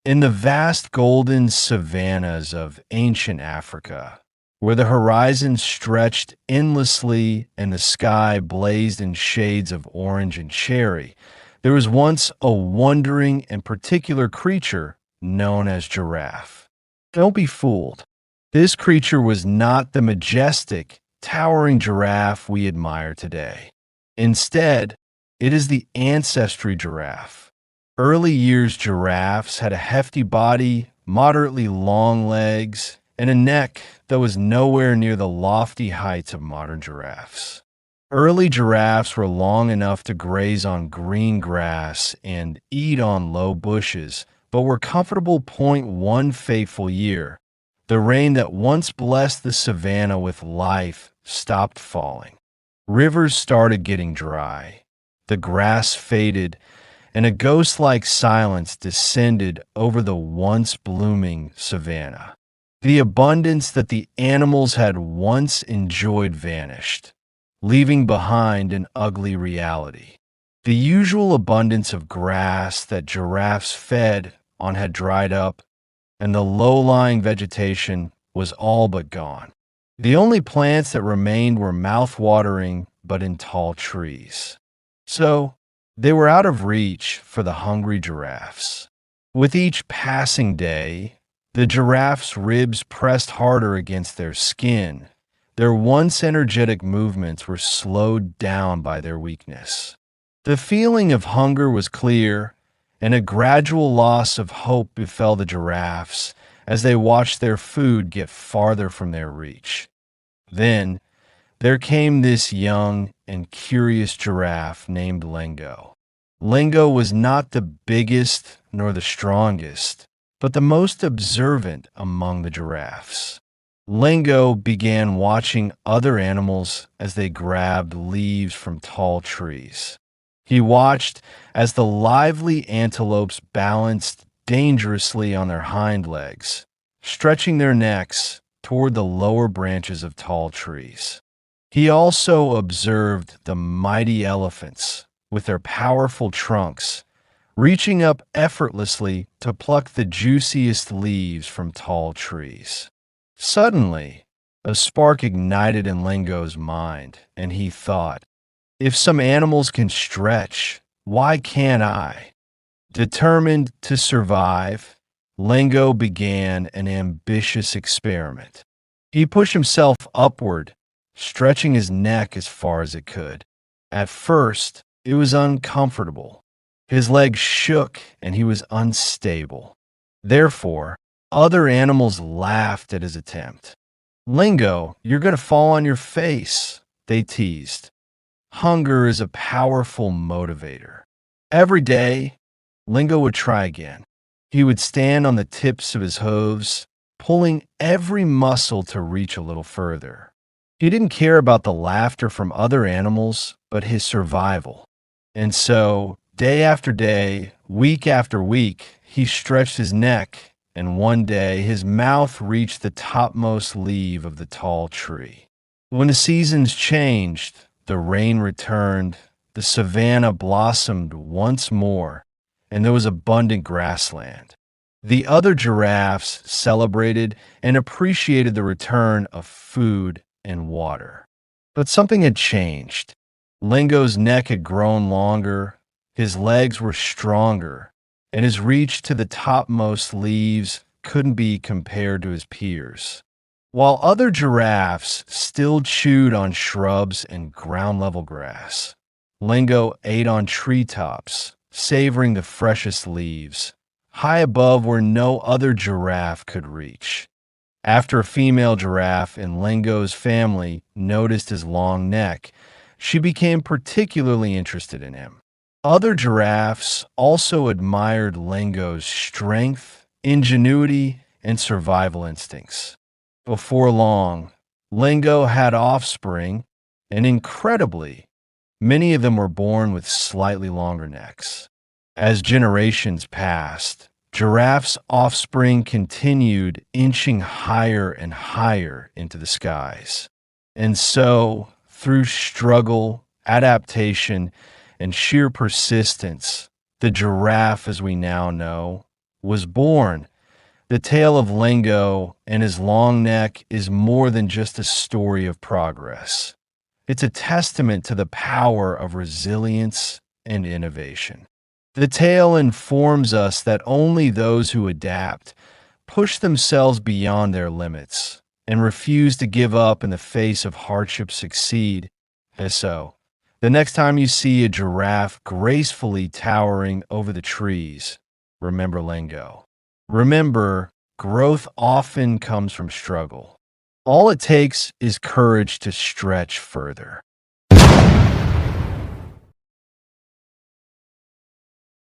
In the vast golden savannas of ancient Africa, where the horizon stretched endlessly and the sky blazed in shades of orange and cherry, there was once a wondering and particular creature known as giraffe. Don't be fooled. This creature was not the majestic, towering giraffe we admire today. Instead, it is the ancestry giraffe. Early years giraffes had a hefty body, moderately long legs, and a neck that was nowhere near the lofty heights of modern giraffes. Early giraffes were long enough to graze on green grass and eat on low bushes, but were comfortable one fateful year. The rain that once blessed the savanna with life stopped falling. Rivers started getting dry. The grass faded, and a ghost-like silence descended over the once blooming savanna. The abundance that the animals had once enjoyed vanished, leaving behind an ugly reality. The usual abundance of grass that giraffes fed on had dried up, and the low-lying vegetation was all but gone. The only plants that remained were mouth-watering but in tall trees. So, they were out of reach for the hungry giraffes. With each passing day, the giraffes' ribs pressed harder against their skin. Their once energetic movements were slowed down by their weakness. The feeling of hunger was clear, and a gradual loss of hope befell the giraffes as they watched their food get farther from their reach. Then, there came this young and curious giraffe named Lingo. Lingo was not the biggest nor the strongest, but the most observant among the giraffes. Lingo began watching other animals as they grabbed leaves from tall trees. He watched as the lively antelopes balanced dangerously on their hind legs, stretching their necks toward the lower branches of tall trees. He also observed the mighty elephants, with their powerful trunks, reaching up effortlessly to pluck the juiciest leaves from tall trees. Suddenly, a spark ignited in Lingo's mind, and he thought, if some animals can stretch, why can't I? Determined to survive, Lingo began an ambitious experiment. He pushed himself upward, stretching his neck as far as it could. At first, it was uncomfortable. His legs shook and he was unstable. Therefore, other animals laughed at his attempt. Lingo, you're going to fall on your face, they teased. Hunger is a powerful motivator. Every day, Lingo would try again. He would stand on the tips of his hooves, pulling every muscle to reach a little further. He didn't care about the laughter from other animals, but his survival. And so, day after day, week after week, he stretched his neck, and one day his mouth reached the topmost leaf of the tall tree. When the seasons changed, the rain returned, the savanna blossomed once more, and there was abundant grassland. The other giraffes celebrated and appreciated the return of food and water. But something had changed. Lingo's neck had grown longer, his legs were stronger, and his reach to the topmost leaves couldn't be compared to his peers. While other giraffes still chewed on shrubs and ground-level grass, Lingo ate on treetops, savoring the freshest leaves, high above where no other giraffe could reach. After a female giraffe in Lingo's family noticed his long neck, she became particularly interested in him. Other giraffes also admired Lingo's strength, ingenuity, and survival instincts. Before long, Lingo had offspring, and incredibly, many of them were born with slightly longer necks. As generations passed, Giraffe's offspring continued inching higher and higher into the skies. And so, through struggle, adaptation, and sheer persistence, the giraffe, as we now know, was born. The tale of Lengo and his long neck is more than just a story of progress. It's a testament to the power of resilience and innovation. The tale informs us that only those who adapt, push themselves beyond their limits, and refuse to give up in the face of hardship succeed. And so, the next time you see a giraffe gracefully towering over the trees, remember Lengo. Remember, growth often comes from struggle. All it takes is courage to stretch further.